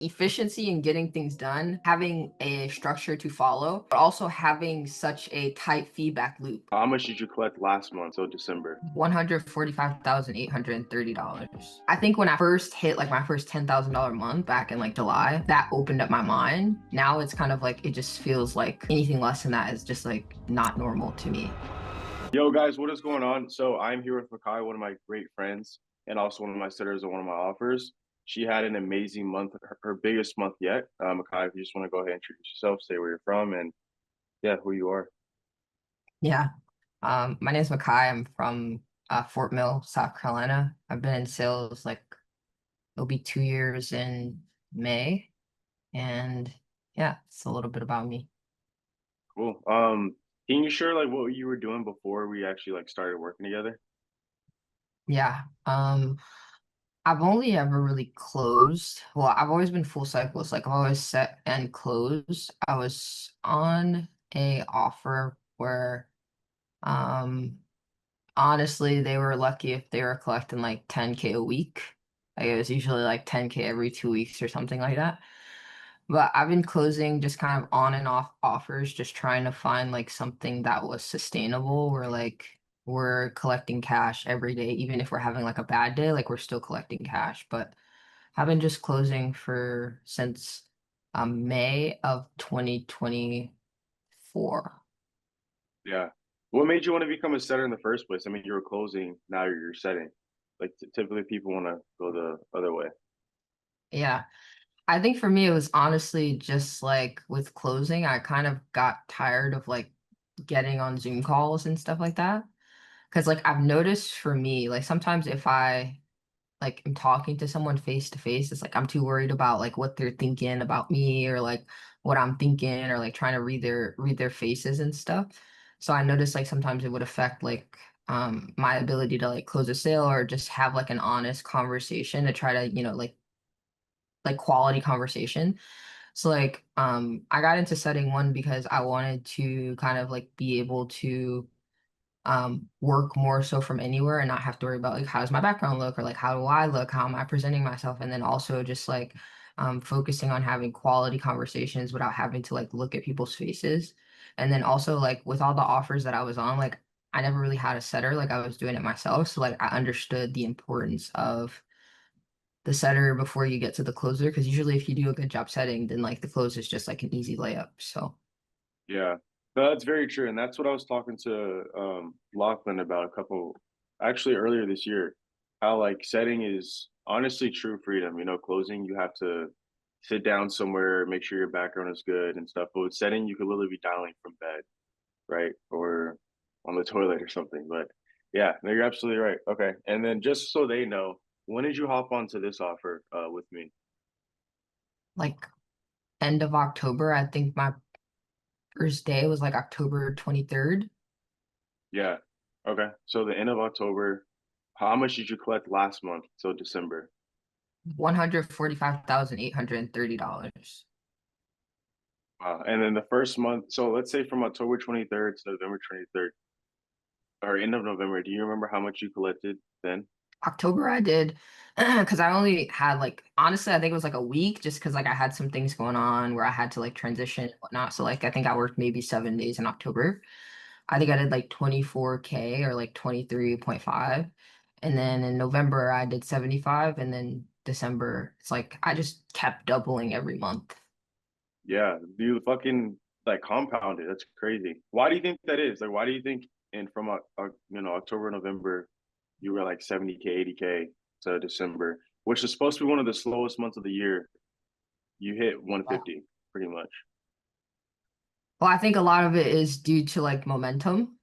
efficiency in getting things done, having a structure to follow, but also having such a tight feedback loop. How much did you collect last month, so December? $145,830. I think when I first hit like my first $10,000 month back in like July, that opened up my mind. Now it's kind of like it just feels like anything less than that is just like not normal to me. Yo, guys, what is going on? So I'm here with Makai, one of my great friends, and also one of my sitters and one of my offers. She had an amazing month, her biggest month yet. Makai, if you just want to go ahead and introduce yourself, say where you're from, and yeah, who you are. Yeah. My name is Makai. I'm from Fort Mill, South Carolina. I've been in sales like it'll be 2 years in May. And yeah, it's a little bit about me. Cool. Can you share like what you were doing before we actually like started working together? Yeah. I've only ever really closed. Well, I've always been full cycles. Like I've always set and closed. I was on a offer where um honestly they were lucky if they were collecting like 10K a week. Like it was usually like 10K every 2 weeks or something like that. But I've been closing just kind of on and off offers, just trying to find like something that was sustainable where like we're collecting cash every day, even if we're having like a bad day, like we're still collecting cash. But I've been just closing for since May of 2024. Yeah. What made you want to become a setter in the first place? I mean, you were closing, now you're setting. Like typically people want to go the other way. Yeah. I think for me it was honestly just like with closing, I kind of got tired of like getting on Zoom calls and stuff like that. Because like I've noticed for me, like sometimes if I like am talking to someone face to face, it's like I'm too worried about like what they're thinking about me or like what I'm thinking or like trying to read their faces and stuff. So I noticed like sometimes it would affect like my ability to like close a sale or just have like an honest conversation to try to, like quality conversation. So like I got into setting one because I wanted to kind of like be able to work more so from anywhere and not have to worry about like how does my background look or like how do I look, how am I presenting myself, and then also just like focusing on having quality conversations without having to like look at people's faces. And then also like with all the offers that I was on, like I never really had a setter, like I was doing it myself, so like I understood the importance of the setter before you get to the closer, because usually if you do a good job setting, then like the close is just like an easy layup. So Yeah. No, that's very true. And that's what I was talking to Lachlan about a couple actually earlier this year. How like setting is honestly true freedom. You know, closing you have to sit down somewhere, make sure your background is good and stuff. But with setting you could literally be dialing from bed, right? Or on the toilet or something. But yeah, no, you're absolutely right. Okay. And then just so they know, when did you hop onto this offer with me? like end of October, I think my first day was like October 23rd. Yeah. Okay. So the end of October, how much did you collect last month till December? $145,830. Wow. And then the first month, so let's say from October 23rd to November 23rd, or end of November, do you remember how much you collected then? October I did because I only had like honestly I think it was like a week just because like I had some things going on where I had to like transition and whatnot. So like I think I worked maybe 7 days in October. I think I did like 24K or like 23.5. And then in November I did 75, and then December it's like I just kept doubling every month. Yeah, you fucking like compounded. That's crazy. Why do you think that is? Like, why do you think in from October, November, you were like 70K, 80K to December, which is supposed to be one of the slowest months of the year. You hit Well, 150 pretty much. I think a lot of it is due to like momentum.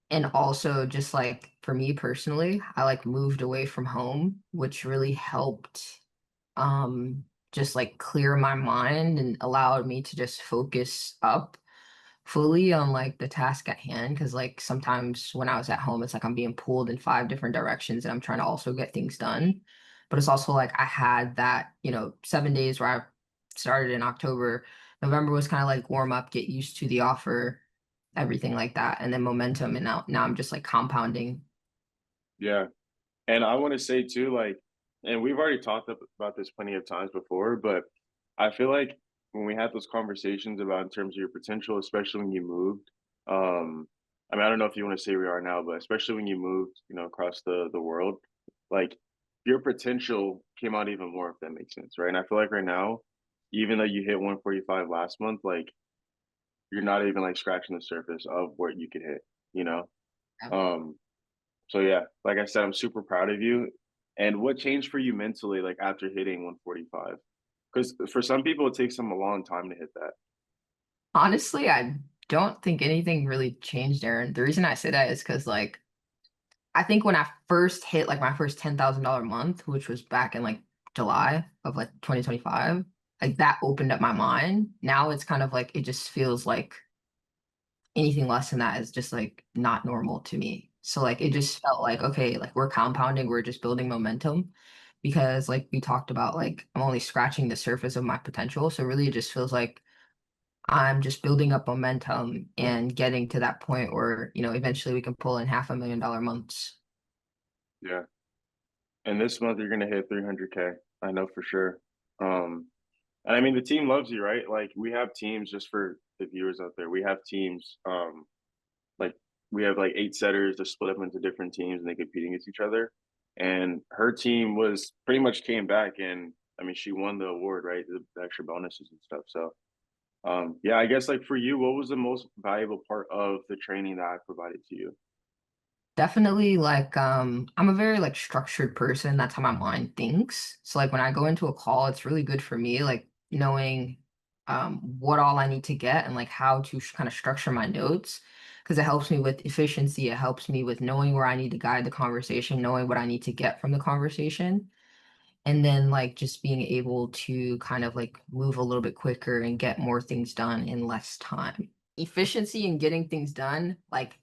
And also just like for me personally, I like moved away from home, which really helped just like clear my mind and allowed me to just focus up fully on like the task at hand. Cause like sometimes when I was at home, it's like I'm being pulled in five different directions and I'm trying to also get things done. But it's also like I had that, 7 days where I started in October. November was kind of like warm up, get used to the offer, everything like that, and then momentum. And now I'm just like compounding. Yeah. And I want to say too, like, and we've already talked about this plenty of times before, but I feel like when we had those conversations about in terms of your potential, especially when you moved, I mean, I don't know if you want to say where you are now, but especially when you moved, across the world, like your potential came out even more, if that makes sense, right? And I feel like right now, even though you hit 145 last month, like you're not even like scratching the surface of what you could hit, you know? Yeah. Um, so yeah, like I said, I'm super proud of you. And what changed for you mentally, like after hitting 145? Because for some people, it takes them a long time to hit that. Honestly, I don't think anything really changed, Aaron. The reason I say that is because like I think when I first hit like my first $10,000 month, which was back in like July of like 2025, like that opened up my mind. Now it's kind of like it just feels like anything less than that is just like not normal to me. So like it just felt like okay, like we're compounding, we're just building momentum because like we talked about like I'm only scratching the surface of my potential. So really it just feels like I'm just building up momentum and getting to that point where, eventually we can pull in $500,000 months. Yeah. And this month, you're going to hit 300K. I know for sure. And I mean, the team loves you, right? Like we have teams just for the viewers out there. We have teams, like we have like 8 setters. They're split up into different teams and they compete against each other. And her team was pretty much came back and I mean, she won the award, right? The extra bonuses and stuff. So, yeah, I guess like for you, what was the most valuable part of the training that I provided to you? Definitely like I'm a very like structured person. That's how my mind thinks. So like when I go into a call, it's really good for me like knowing what all I need to get and like how to kind of structure my notes because it helps me with efficiency. It helps me with knowing where I need to guide the conversation, knowing what I need to get from the conversation. And then like just being able to kind of like move a little bit quicker and get more things done in less time. Efficiency in getting things done, like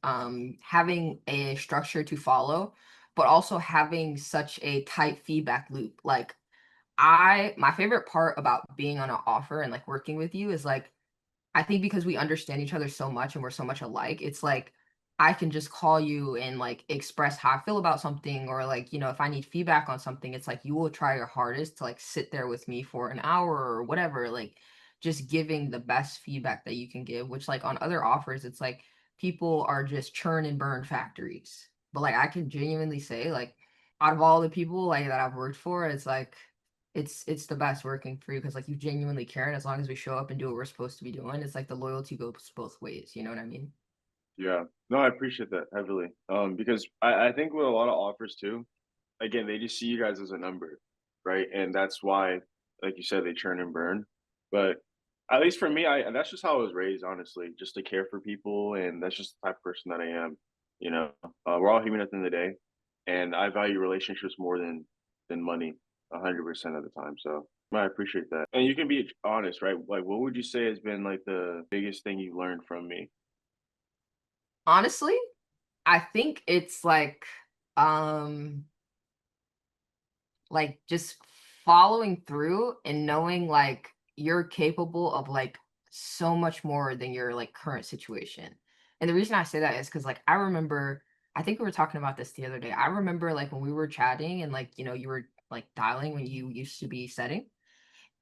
having a structure to follow, but also having such a tight feedback loop. Like my favorite part about being on an offer and like working with you is like I think because we understand each other so much and we're so much alike, it's like I can just call you and like express how I feel about something, or like, if I need feedback on something, it's like you will try your hardest to like sit there with me for an hour or whatever, like just giving the best feedback that you can give, which like on other offers, it's like people are just churn and burn factories. But like I can genuinely say, like, out of all the people like that I've worked for, it's like it's the best working for you because like you genuinely care, and as long as we show up and do what we're supposed to be doing, it's like the loyalty goes both ways. You know what I mean? Yeah. No, I appreciate that heavily. Because I think with a lot of offers too, again, they just see you guys as a number, right? And that's why, like you said, they churn and burn. But at least for me, that's just how I was raised, honestly, just to care for people, and that's just the type of person that I am. We're all human at the end of the day, and I value relationships more than money, 100% of the time. So I appreciate that. And you can be honest, right? Like, what would you say has been like the biggest thing you learned from me? Honestly, I think it's um like just following through and knowing like you're capable of like so much more than your like current situation. And the reason I say that is because like I remember, I think we were talking about this the other day. I remember like when we were chatting and like you were like dialing when you used to be setting.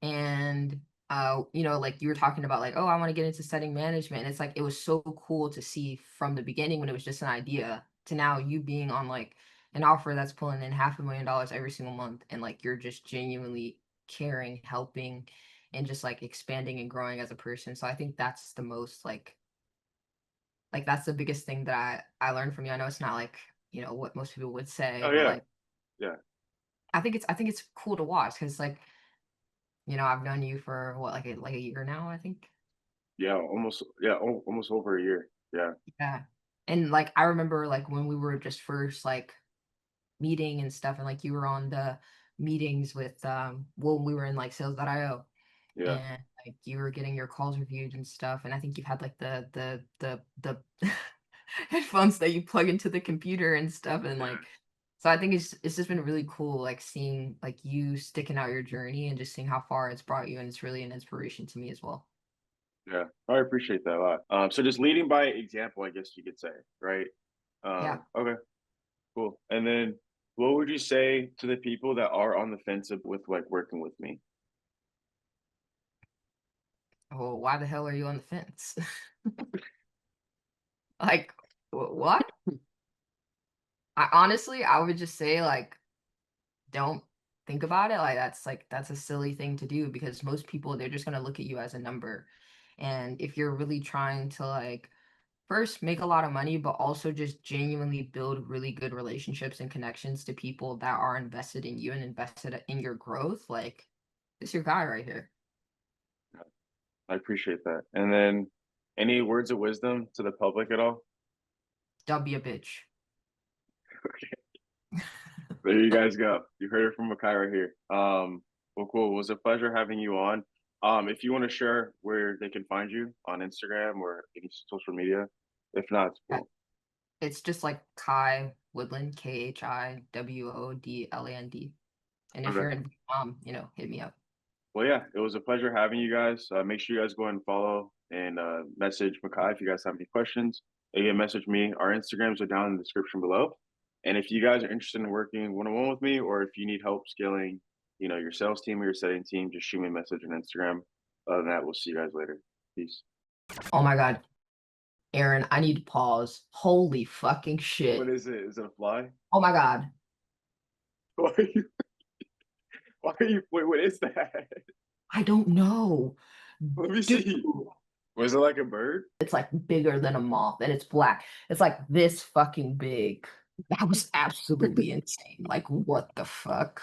And like you were talking about like, oh, I want to get into setting management. And it's like it was so cool to see from the beginning when it was just an idea to now you being on like an offer that's pulling in $500,000 every single month, and like you're just genuinely caring, helping, and just like expanding and growing as a person. So I think that's the most like that's the biggest thing that I learned from you. I know it's not like, what most people would say, Oh but yeah, like yeah. I think it's cool to watch because like, I've known you for what, like a year now, I think. Yeah, almost yeah, almost over a year. Yeah. Yeah. And like I remember like when we were just first like meeting and stuff, and like you were on the meetings with when we were in like sales.io, Yeah. and like you were getting your calls reviewed and stuff. And I think you've had like the headphones that you plug into the computer and stuff. And Yeah. like so I think it's just been really cool like seeing like you sticking out your journey and just seeing how far it's brought you. And it's really an inspiration to me as well. Yeah. I appreciate that a lot. So just leading by example, I guess you could say, right? Yeah. Okay, cool. And then what would you say to the people that are on the fence with like working with me? Well, why the hell are you on the fence? Like, what? I honestly, I would just say like, don't think about it. Like that's a silly thing to do because most people they're just gonna look at you as a number. And if you're really trying to like first make a lot of money, but also just genuinely build really good relationships and connections to people that are invested in you and invested in your growth, like this your guy right here. I appreciate that. And then any words of wisdom to the public at all? Don't be a bitch. There you guys go. You heard it from Makai right here. Well, cool. It was a pleasure having you on. If you want to share where they can find you on Instagram or any social media, if not, it's Uh, cool. It's just like Kai Woodland, KhiWodland. And if Okay. you're in hit me up. Well, yeah, it was a pleasure having you guys. Make sure you guys go and follow and message Makai if you guys have any questions. Again, message me. Our Instagrams are down in the description below. And if you guys are interested in working one-on-one with me, or if you need help scaling, your sales team or your setting team, just shoot me a message on Instagram. Other than that, we'll see you guys later. Peace. Oh my god, Aaron, I need to pause. Holy fucking What shit. is it? Is it a fly? Oh my god. Why are you? Why are you? Wait, what is that? I don't know. Let me Dude, see. Was it like a bird? it's like bigger than a moth and it's black. It's like this fucking big. That was absolutely insane. Like, what the fuck?